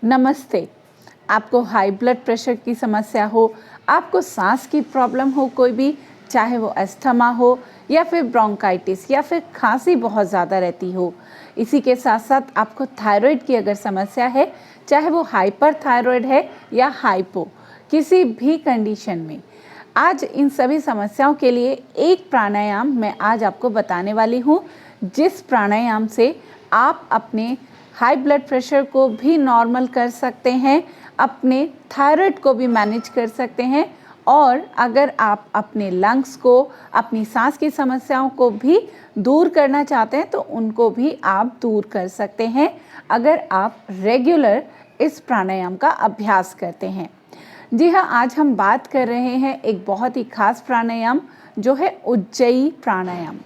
नमस्ते। आपको high blood pressure की समस्या हो, आपको सांस की प्रॉब्लम हो कोई भी, चाहे वो अस्थमा हो या फिर ब्रोंकाइटिस या फिर खांसी बहुत ज़्यादा रहती हो, इसी के साथ साथ आपको थायराइड की अगर समस्या है, चाहे वो हाइपर थायराइड है या हाइपो, किसी भी कंडीशन में, आज इन सभी समस्याओं के लिए एक प्राणायाम मैं आज आपको बताने वाली हूँ, जिस प्राणायाम से आप अपने हाई ब्लड प्रेशर को भी नॉर्मल कर सकते हैं, अपने थायराइड को भी मैनेज कर सकते हैं और अगर आप अपने लंग्स को, अपनी सांस की समस्याओं को भी दूर करना चाहते हैं तो उनको भी आप दूर कर सकते हैं अगर आप रेगुलर इस प्राणायाम का अभ्यास करते हैं। जी हाँ, आज हम बात कर रहे हैं एक बहुत ही खास प्राणायाम जो है उज्जयी प्राणायाम।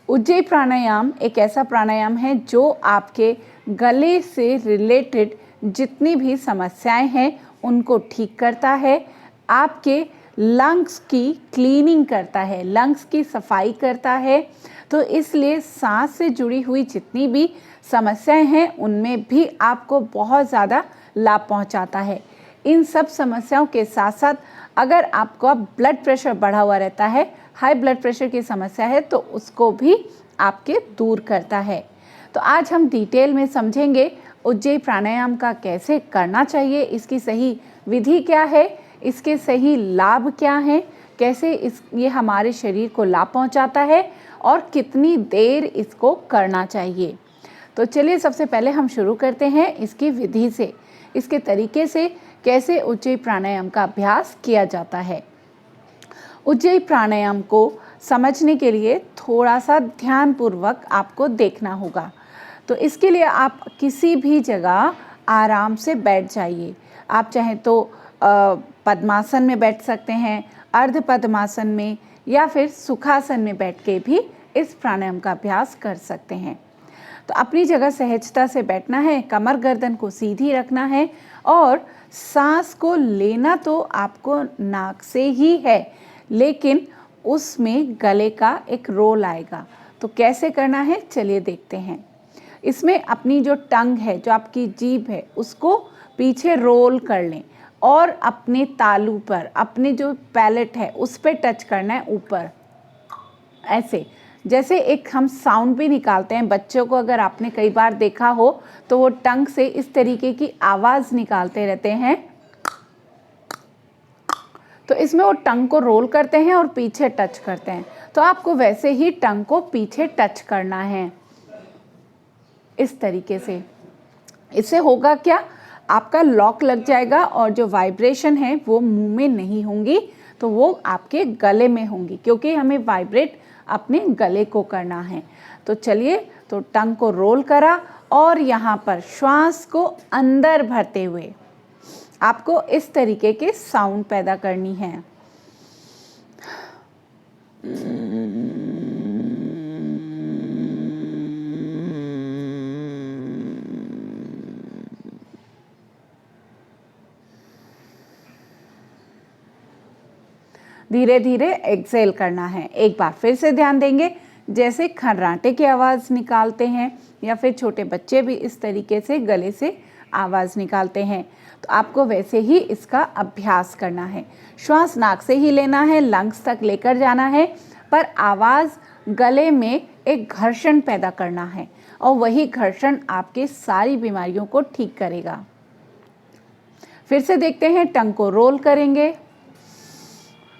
उज्जयी प्राणायाम एक ऐसा प्राणायाम है जो आपके गले से रिलेटेड जितनी भी समस्याएं हैं उनको ठीक करता है, आपके लंग्स की क्लीनिंग करता है, लंग्स की सफाई करता है। तो इसलिए सांस से जुड़ी हुई जितनी भी समस्याएं हैं उनमें भी आपको बहुत ज़्यादा लाभ पहुंचाता है। इन सब समस्याओं के साथ साथ अगर आपका ब्लड प्रेशर बढ़ा हुआ रहता है, हाई ब्लड प्रेशर की समस्या है, तो उसको भी आपके दूर करता है। तो आज हम डिटेल में समझेंगे उज्जयी प्राणायाम का कैसे करना चाहिए, इसकी सही विधि क्या है, इसके सही लाभ क्या हैं, कैसे ये हमारे शरीर को लाभ पहुंचाता है और कितनी देर इसको करना चाहिए। तो चलिए सबसे पहले हम शुरू करते हैं इसकी विधि से, इसके तरीके से कैसे उज्जयी प्राणायाम का अभ्यास किया जाता है। उज्जयी प्राणायाम को समझने के लिए थोड़ा सा ध्यानपूर्वक आपको देखना होगा। तो इसके लिए आप किसी भी जगह आराम से बैठ जाइए। आप चाहें तो पद्मासन में बैठ सकते हैं, अर्ध पद्मासन में या फिर सुखासन में बैठ के भी इस प्राणायाम का अभ्यास कर सकते हैं। तो अपनी जगह सहजता से बैठना है, कमर गर्दन को सीधी रखना है और सांस को लेना तो आपको नाक से ही है, लेकिन उसमें गले का एक रोल आएगा। तो कैसे करना है चलिए देखते हैं। इसमें अपनी जो टंग है, जो आपकी जीभ है, उसको पीछे रोल कर लें और अपने तालू पर, अपने जो पैलेट है उस पर टच करना है ऊपर, ऐसे जैसे एक हम साउंड भी निकालते हैं। बच्चों को अगर आपने कई बार देखा हो तो वो टंग से इस तरीके की आवाज़ निकालते रहते हैं। तो इसमें वो टंग को रोल करते हैं और पीछे टच करते हैं। तो आपको वैसे ही टंग को पीछे टच करना है इस तरीके से। इससे होगा क्या, आपका लॉक लग जाएगा और जो वाइब्रेशन है वो मुंह में नहीं होंगी, तो वो आपके गले में होंगी, क्योंकि हमें वाइब्रेट अपने गले को करना है। तो चलिए, तो टंग को रोल करा और यहाँ पर श्वास को अंदर भरते हुए आपको इस तरीके के साउंड पैदा करनी है। धीरे धीरे एक्सेल करना है। एक बार फिर से ध्यान देंगे, जैसे खर्राटे की आवाज़ निकालते हैं या फिर छोटे बच्चे भी इस तरीके से गले से आवाज़ निकालते हैं, तो आपको वैसे ही इसका अभ्यास करना है। श्वास नाक से ही लेना है, लंग्स तक लेकर जाना है, पर आवाज़ गले में एक घर्षण पैदा करना है और वही घर्षण आपके सारी बीमारियों को ठीक करेगा। फिर से देखते हैं, टंग को रोल करेंगे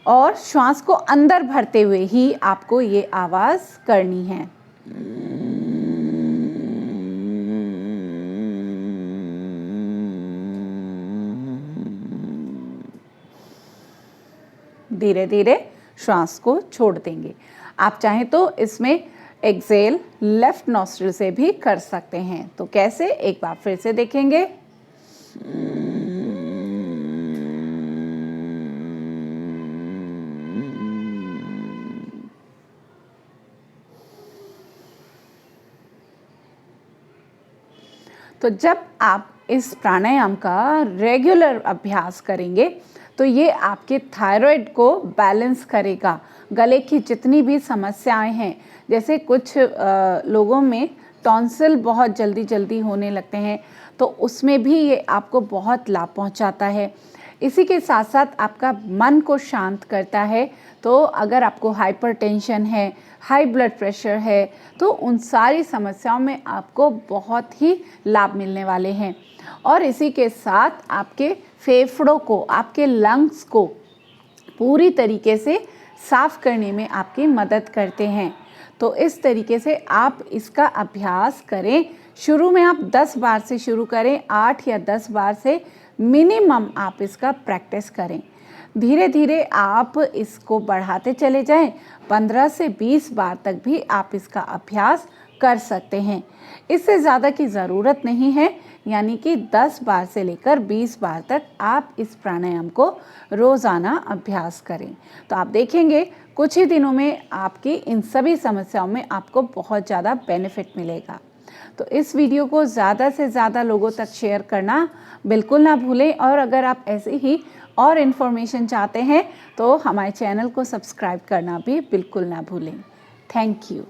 और श्वास को अंदर भरते हुए ही आपको ये आवाज़ करनी है। धीरे धीरे श्वास को छोड़ देंगे। आप चाहें तो इसमें एक्सेल लेफ्ट नॉस्ट्रिल से भी कर सकते हैं। तो कैसे, एक बार फिर से देखेंगे। तो जब आप इस प्राणायाम का रेगुलर अभ्यास करेंगे तो ये आपके थायराइड को बैलेंस करेगा। गले की जितनी भी समस्याएं हैं, जैसे कुछ लोगों में टॉन्सिल बहुत जल्दी जल्दी होने लगते हैं तो उसमें भी ये आपको बहुत लाभ पहुंचाता है। इसी के साथ साथ आपका मन को शांत करता है। तो अगर आपको हाइपरटेंशन है, हाई ब्लड प्रेशर है, तो उन सारी समस्याओं में आपको बहुत ही लाभ मिलने वाले हैं। और इसी के साथ आपके फेफड़ों को, आपके लंग्स को पूरी तरीके से साफ करने में आपकी मदद करते हैं। तो इस तरीके से आप इसका अभ्यास करें। शुरू में आप 10 बार से शुरू करें, 8 या 10 बार से मिनिमम आप इसका प्रैक्टिस करें। धीरे धीरे आप इसको बढ़ाते चले जाएं। 15 से 20 बार तक भी आप इसका अभ्यास कर सकते हैं। इससे ज़्यादा की ज़रूरत नहीं है, यानी कि 10 बार से लेकर 20 बार तक आप इस प्राणायाम को रोज़ाना अभ्यास करें। तो आप देखेंगे कुछ ही दिनों में आपकी इन सभी समस्याओं में आपको बहुत ज़्यादा बेनिफिट मिलेगा। तो इस वीडियो को ज़्यादा से ज़्यादा लोगों तक शेयर करना बिल्कुल ना भूलें। और अगर आप ऐसे ही और इन्फॉर्मेशन चाहते हैं तो हमारे चैनल को सब्सक्राइब करना भी बिल्कुल ना भूलें। Thank you.